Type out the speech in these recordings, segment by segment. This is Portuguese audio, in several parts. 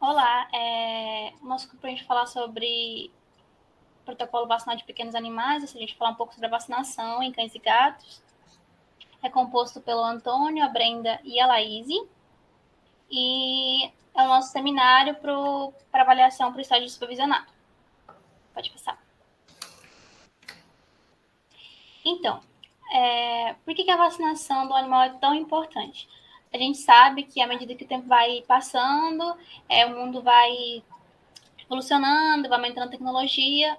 Olá, o nosso grupo a gente falar sobre protocolo vacinal de pequenos animais, ou seja, a gente falar um pouco sobre a vacinação em cães e gatos. É composto pelo Antônio, a Brenda e a Laíse. E é o nosso seminário para avaliação para o estágio supervisionado. Pode passar. Então, por que a vacinação do animal é tão importante? A gente sabe que à medida que o tempo vai passando, o mundo vai evolucionando, vai aumentando a tecnologia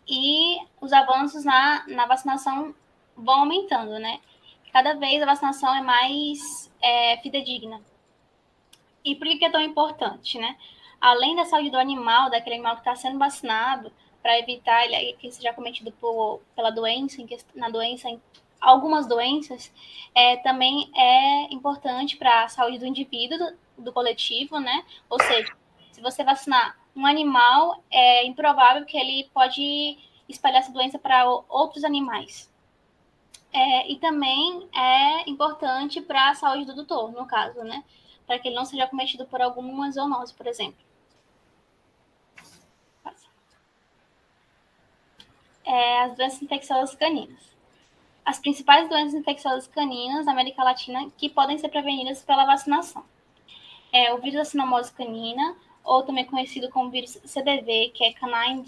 e os avanços na vacinação vão aumentando, né? Cada vez a vacinação é mais fidedigna. E por que é tão importante, né? Além da saúde do animal, daquele animal que está sendo vacinado, para evitar que seja cometido pela doença, algumas doenças, também é importante para a saúde do indivíduo, do coletivo, né? Ou seja, se você vacinar um animal, é improvável que ele pode espalhar essa doença para outros animais. E também é importante para a saúde do tutor, no caso, né? Para que ele não seja cometido por alguma zoonose, por exemplo. As doenças infecciosas caninas. As principais doenças infecciosas caninas na América Latina que podem ser prevenidas pela vacinação. O vírus da cinomose canina, ou também conhecido como vírus CDV, que é Canine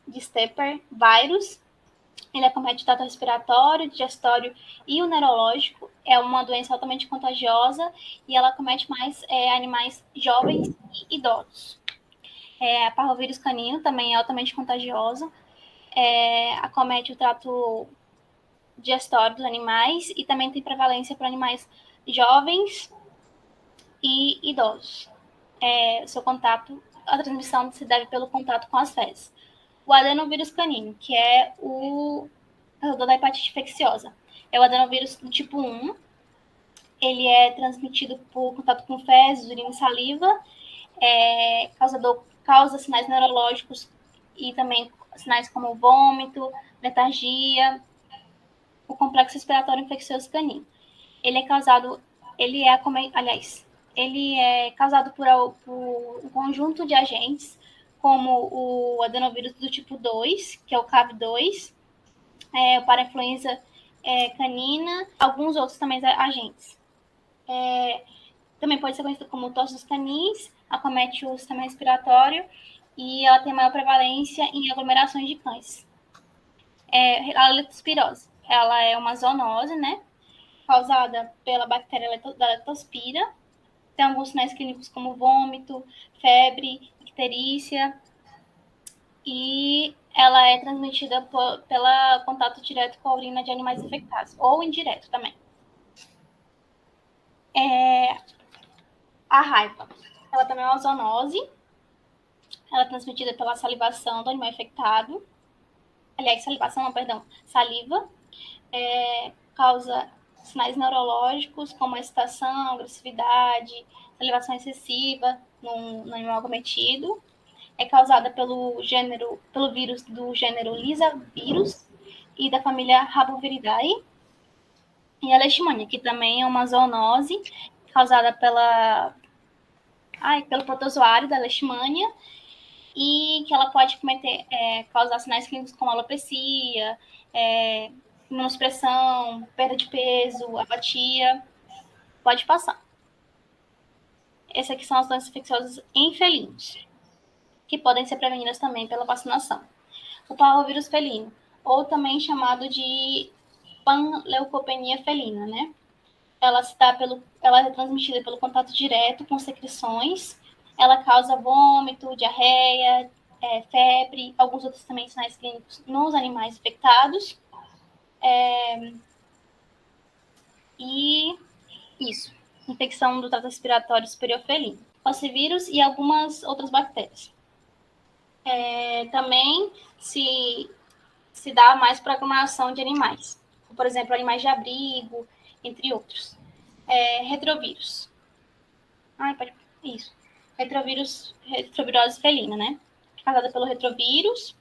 Distemper Virus. Ele acomete o trato respiratório, digestório e o neurológico. É uma doença altamente contagiosa e ela acomete mais animais jovens e idosos. A parvovírus canino também é altamente contagiosa. Acomete o trato digestório dos animais e também tem prevalência para animais jovens e idosos. Seu contato, a transmissão se deve pelo contato com as fezes. O adenovírus canino, que é o da hepatite infecciosa. É o adenovírus do tipo 1. Ele é transmitido por contato com fezes, urina e saliva. Causa sinais neurológicos e também sinais como vômito, letargia, o complexo respiratório infeccioso canino. Ele é causado por um conjunto de agentes, como o adenovírus do tipo 2, que é o CAV2, o parainfluenza canina, alguns outros também agentes. Também pode ser conhecido como tosse dos canis, acomete o sistema respiratório e ela tem maior prevalência em aglomerações de cães. A leptospirose, ela é uma zoonose, né, causada pela bactéria da leptospira. Tem alguns sinais clínicos como vômito, febre, icterícia, e ela é transmitida pelo contato direto com a urina de animais infectados, ou indireto também. A raiva, ela também é uma zoonose, ela é transmitida pela salivação do animal infectado. Aliás, saliva. Causa sinais neurológicos, como excitação, agressividade, salivação excessiva no animal acometido. É causada pelo vírus do gênero Lyssavirus e da família Raboviridae. E a leishmania, que também é uma zoonose causada pelo protozoário da leishmania, e que ela pode causar sinais clínicos como alopecia, imunossupressão, perda de peso, apatia. Pode passar. Essas aqui são as doenças infecciosas em felinos, que podem ser prevenidas também pela vacinação. O parvovírus felino, ou também chamado de panleucopenia felina, né? Ela é transmitida pelo contato direto com secreções. Ela causa vômito, diarreia, febre, alguns outros também sinais clínicos nos animais infectados. E isso, infecção do trato respiratório superior felino, ossivírus e algumas outras bactérias. Também se dá mais para aglomeração de animais, por exemplo, animais de abrigo, entre outros. Retrovírus. Isso. Retrovirose felina, né? Causada pelo retrovírus,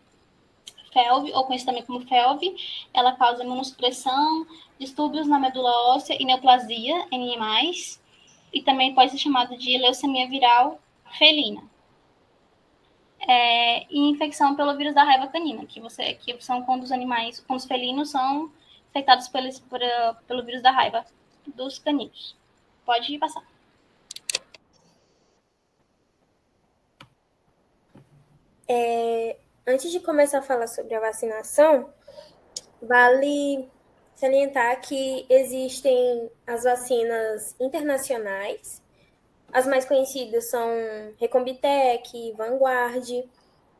FeLV, ou conhecido também como FeLV. Ela causa imunossupressão, distúrbios na medula óssea e neoplasia em animais. E também pode ser chamado de leucemia viral felina. E infecção pelo vírus da raiva canina, que são quando os felinos são infectados pelo vírus da raiva dos caninos. Pode passar. Antes de começar a falar sobre a vacinação, vale salientar que existem as vacinas internacionais. As mais conhecidas são Recombitec, Vanguard.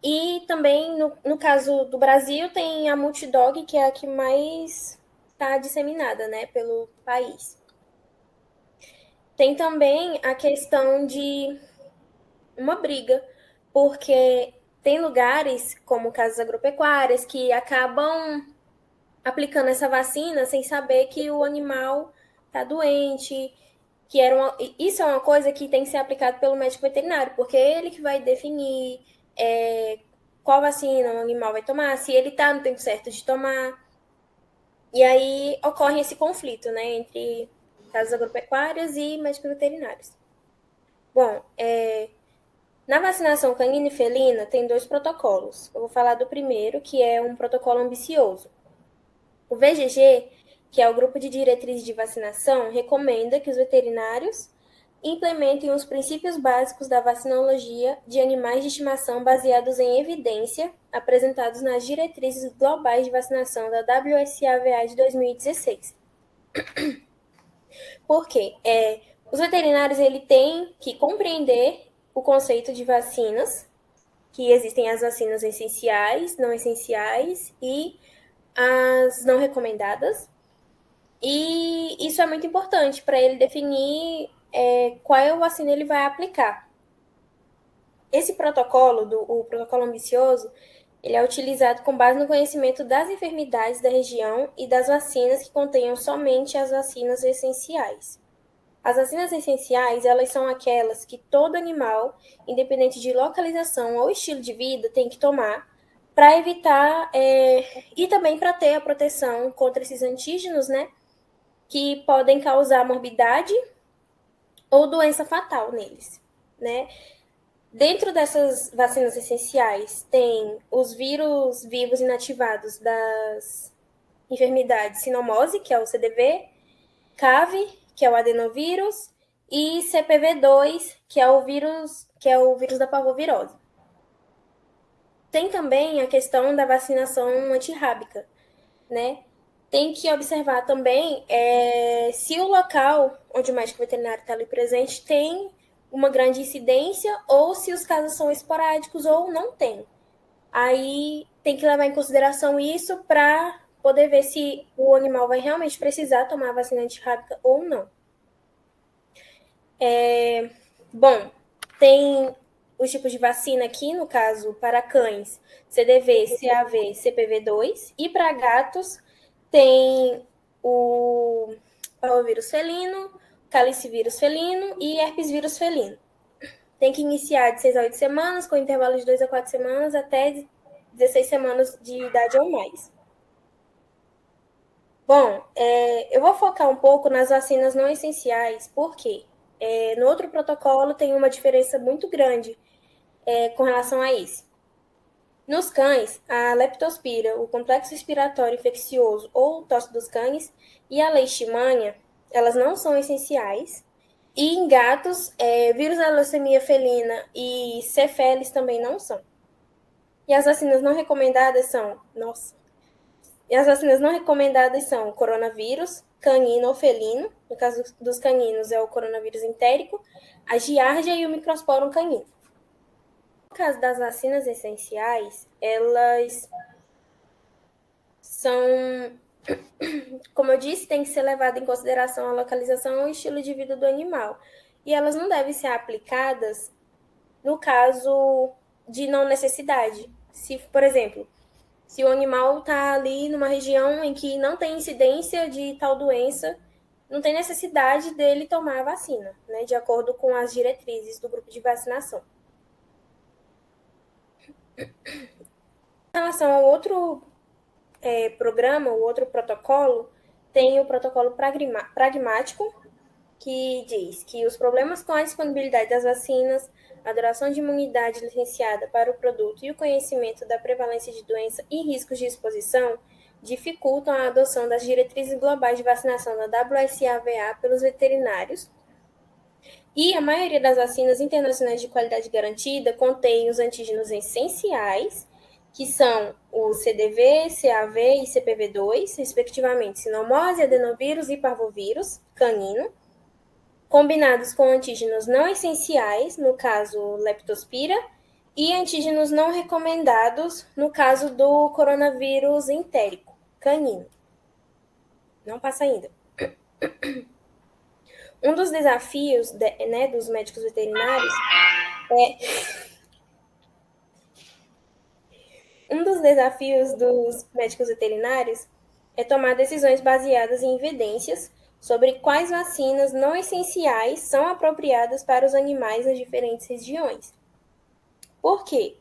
E também, no caso do Brasil, tem a Multidog, que é a que mais está disseminada, né, pelo país. Tem também a questão de uma briga, porque tem lugares, como casas agropecuárias, que acabam aplicando essa vacina sem saber que o animal está doente, isso é uma coisa que tem que ser aplicado pelo médico veterinário, porque é ele que vai definir qual vacina o animal vai tomar, se ele está no tempo certo de tomar. E aí ocorre esse conflito, né, entre casas agropecuárias e médicos veterinários. Bom, na vacinação canina e felina tem 2 protocolos. Eu vou falar do primeiro, que é um protocolo ambicioso. O VGG, que é o Grupo de Diretrizes de Vacinação, recomenda que os veterinários implementem os princípios básicos da vacinologia de animais de estimação baseados em evidência, apresentados nas diretrizes globais de vacinação da WSAVA de 2016. Por quê? Os veterinários têm que compreender o conceito de vacinas, que existem as vacinas essenciais, não essenciais e as não recomendadas. E isso é muito importante para ele definir qual vacina ele vai aplicar. Esse protocolo, o protocolo ambicioso, ele é utilizado com base no conhecimento das enfermidades da região e das vacinas que contenham somente as vacinas essenciais. As vacinas essenciais, elas são aquelas que todo animal, independente de localização ou estilo de vida, tem que tomar para evitar e também para ter a proteção contra esses antígenos, né, que podem causar morbidade ou doença fatal neles, né? Dentro dessas vacinas essenciais tem os vírus vivos inativados das enfermidades sinomose, que é o CDV, CAV, que é o adenovírus, e CPV2, que é o vírus da parvovirose. Tem também a questão da vacinação antirrábica, né? Tem que observar também se o local onde o médico veterinário está ali presente tem uma grande incidência ou se os casos são esporádicos ou não tem. Aí tem que levar em consideração isso para poder ver se o animal vai realmente precisar tomar a vacina antirrábica ou não. Bom, tem os tipos de vacina aqui, no caso, para cães, CDV, CAV, CPV2, e para gatos tem o parvovírus felino, calicivírus felino e herpesvírus felino. Tem que iniciar de 6 a 8 semanas, com intervalo de 2 a 4 semanas, até 16 semanas de idade ou mais. Bom, eu vou focar um pouco nas vacinas não essenciais, por quê? No outro protocolo tem uma diferença muito grande com relação a esse. Nos cães, a leptospira, o complexo respiratório infeccioso ou tosse dos cães e a leishmania, elas não são essenciais. E em gatos, vírus da leucemia felina e cefeles também não são. E as vacinas não recomendadas são, coronavírus, canino ou felino, no caso dos caninos é o coronavírus entérico, a giardia e o microsporum canino. No caso das vacinas essenciais, elas são, como eu disse, tem que ser levada em consideração a localização ou estilo de vida do animal. E elas não devem ser aplicadas no caso de não necessidade. Se, por exemplo, se o animal está ali numa região em que não tem incidência de tal doença, não tem necessidade dele tomar a vacina, né, de acordo com as diretrizes do grupo de vacinação. Em relação ao outro programa, o outro protocolo, tem o protocolo pragmático, que diz que os problemas com a disponibilidade das vacinas, a duração de imunidade licenciada para o produto e o conhecimento da prevalência de doença e riscos de exposição dificultam a adoção das diretrizes globais de vacinação da WSAVA pelos veterinários. E a maioria das vacinas internacionais de qualidade garantida contém os antígenos essenciais, que são o CDV, CAV e CPV2, respectivamente, sinomose, adenovírus e parvovírus canino, combinados com antígenos não essenciais, no caso leptospira, e antígenos não recomendados, no caso do coronavírus entérico, canino. Não passa ainda. Um dos desafios dos médicos veterinários é tomar decisões baseadas em evidências sobre quais vacinas não essenciais são apropriadas para os animais nas diferentes regiões. Por quê?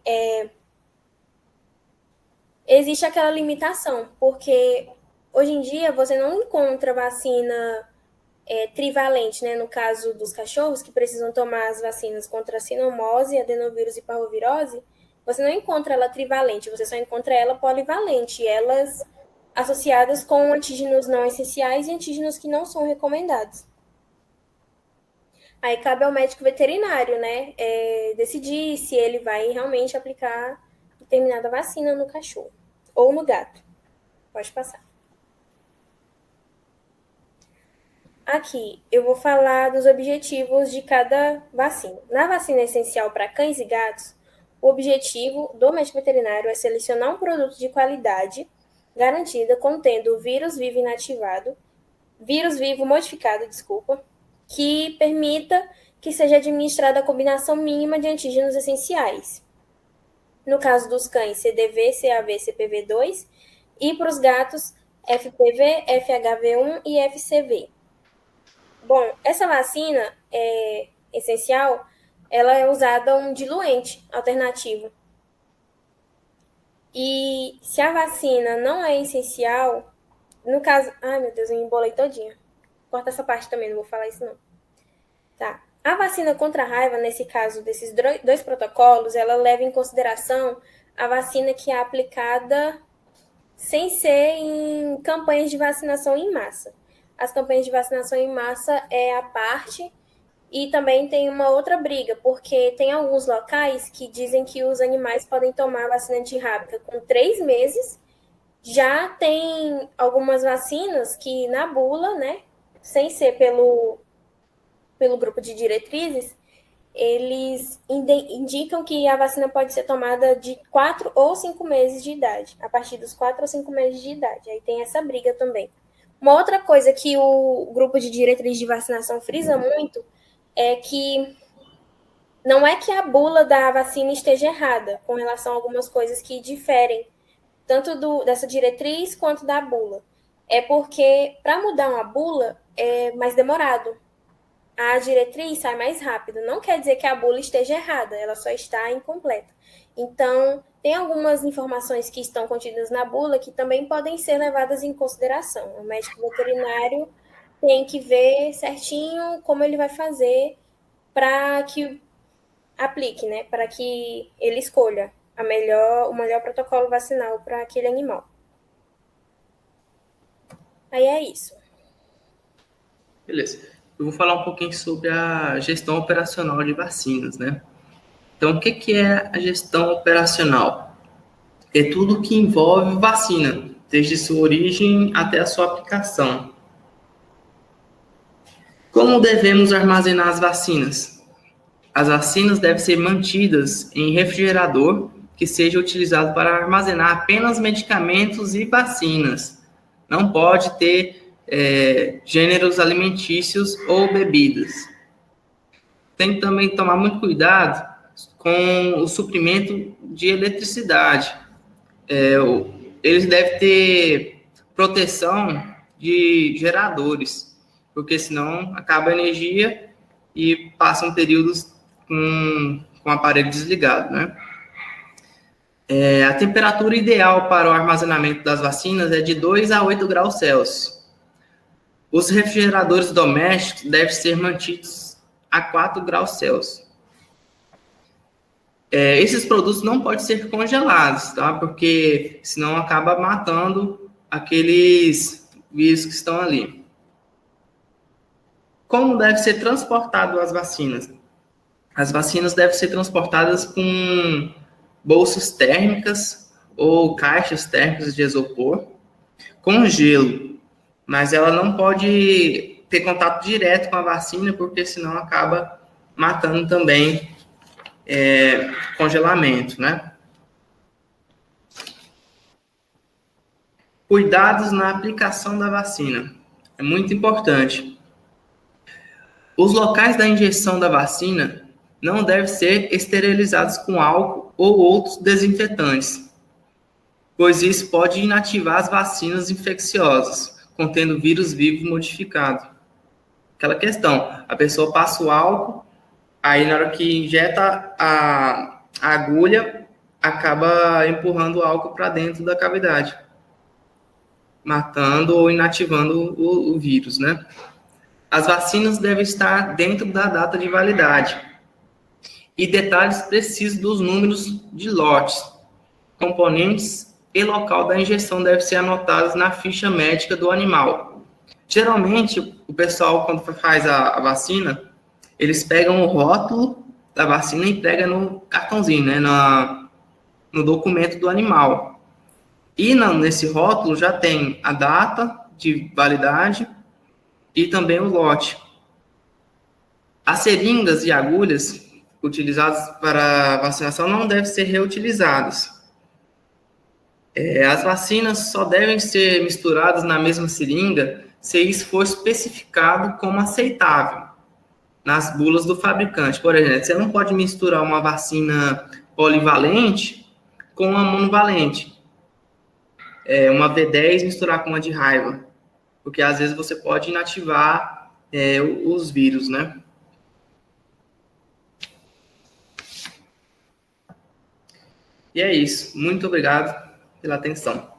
Existe aquela limitação, porque hoje em dia você não encontra vacina trivalente, né? No caso dos cachorros que precisam tomar as vacinas contra a sinomose, adenovírus e parvovirose, você não encontra ela trivalente, você só encontra ela polivalente, elas associadas com antígenos não essenciais e antígenos que não são recomendados. Aí cabe ao médico veterinário, né, decidir se ele vai realmente aplicar determinada vacina no cachorro ou no gato. Pode passar. Aqui, eu vou falar dos objetivos de cada vacina. Na vacina essencial para cães e gatos, o objetivo do médico veterinário é selecionar um produto de qualidade garantida contendo vírus vivo modificado, que permita que seja administrada a combinação mínima de antígenos essenciais. No caso dos cães, CDV, CAV, CPV2, e para os gatos, FPV, FHV1 e FCV. Bom, essa vacina essencial, ela é usada um diluente alternativo. E se a vacina não é essencial, no caso... Ai, meu Deus, eu embolei todinha. Corta essa parte também, não vou falar isso não. Tá. A vacina contra a raiva, nesse caso desses dois protocolos, ela leva em consideração a vacina que é aplicada sem ser em campanhas de vacinação em massa. As campanhas de vacinação em massa é a parte, e também tem uma outra briga, porque tem alguns locais que dizem que os animais podem tomar vacina antirrábica com 3 meses. Já tem algumas vacinas que na bula, né, sem ser pelo grupo de diretrizes, eles indicam que a vacina pode ser tomada de 4 ou 5 meses de idade, a partir dos 4 ou 5 meses de idade. Aí tem essa briga também. Uma outra coisa que o grupo de diretrizes de vacinação frisa muito é que não é que a bula da vacina esteja errada com relação a algumas coisas que diferem tanto dessa diretriz quanto da bula. É porque para mudar uma bula é mais demorado. A diretriz sai mais rápido. Não quer dizer que a bula esteja errada, ela só está incompleta. Então, tem algumas informações que estão contidas na bula que também podem ser levadas em consideração. O médico veterinário tem que ver certinho como ele vai fazer para que aplique, né? Para que ele escolha o melhor protocolo vacinal para aquele animal. Aí é isso. Beleza. Eu vou falar um pouquinho sobre a gestão operacional de vacinas, né? Então, o que é a gestão operacional? É tudo que envolve vacina, desde sua origem até a sua aplicação. Como devemos armazenar as vacinas? As vacinas devem ser mantidas em refrigerador que seja utilizado para armazenar apenas medicamentos e vacinas. Não pode ter gêneros alimentícios ou bebidas. Tem que também tomar muito cuidado com o suprimento de eletricidade. Eles devem ter proteção de geradores, porque senão acaba a energia e passam períodos com o aparelho desligado, né? A temperatura ideal para o armazenamento das vacinas é de 2 a 8 graus Celsius. Os refrigeradores domésticos devem ser mantidos a 4 graus Celsius. Esses produtos não podem ser congelados, tá? Porque senão acaba matando aqueles vírus que estão ali. Como deve ser transportado as vacinas? As vacinas devem ser transportadas com bolsas térmicas ou caixas térmicas de isopor com gelo, mas ela não pode ter contato direto com a vacina, porque senão acaba matando também congelamento, né? Cuidados na aplicação da vacina. É muito importante. Os locais da injeção da vacina não devem ser esterilizados com álcool ou outros desinfetantes, pois isso pode inativar as vacinas infecciosas, contendo vírus vivo modificado. Aquela questão, a pessoa passa o álcool, aí na hora que injeta a agulha, acaba empurrando o álcool para dentro da cavidade, matando ou inativando o vírus, né? As vacinas devem estar dentro da data de validade e detalhes precisos dos números de lotes, componentes e local da injeção devem ser anotados na ficha médica do animal. Geralmente, o pessoal, quando faz a vacina, eles pegam o rótulo da vacina e pegam no cartãozinho, né, no documento do animal. E nesse rótulo já tem a data de validade e também o lote. As seringas e agulhas utilizadas para vacinação não devem ser reutilizadas. As vacinas só devem ser misturadas na mesma seringa se isso for especificado como aceitável nas bulas do fabricante. Por exemplo, você não pode misturar uma vacina polivalente com uma monovalente. Uma V10 misturar com uma de raiva, porque às vezes você pode inativar os vírus, né? E é isso. Muito obrigado pela atenção.